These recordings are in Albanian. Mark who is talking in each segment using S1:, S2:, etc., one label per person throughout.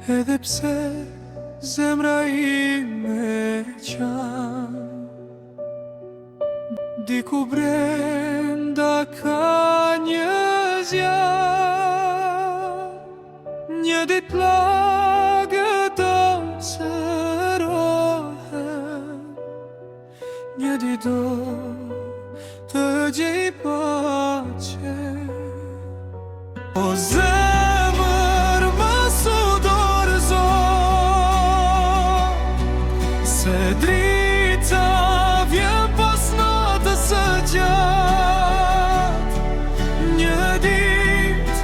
S1: edhe pse zemra ime qan. Diku brenda ka një zjarr, një ditë plagët do shërohen, një ditë do të gjej pace. O zemër mos u dorëzo, se drita vjen pas natës së gjatë. Një ditë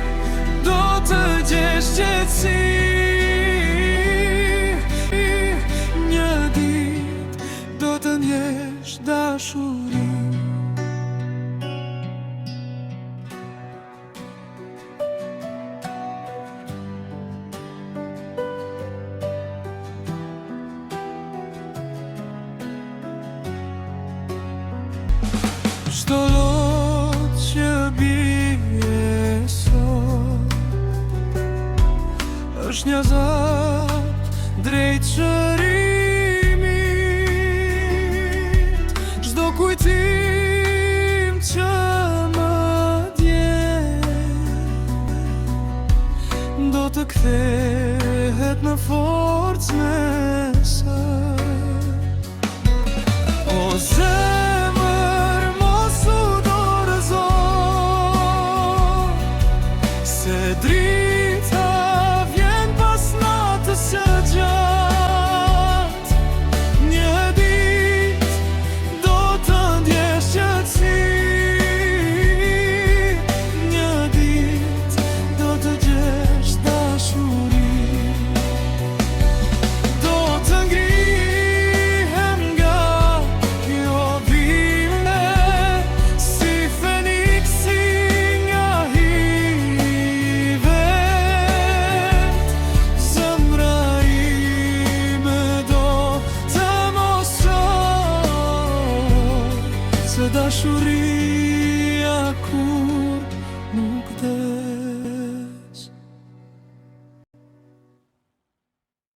S1: do të gjesh qetësi, një ditë do të ndjesh dashuri. Çdo lot që bie sot është një azap drejt shërimit. Çdo kujtim që më djen do të kthehet në forcë me sër. O zemër mos u dorëzo, se drita vjen pas natës së gjatë. Një ditë do të ndjesh qetësi, një ditë do të gjesh dashuri. Do të ngrihem nga kjo bimbe, si Feniksi nga hive. Zemra ime do të mos shoh se dashuri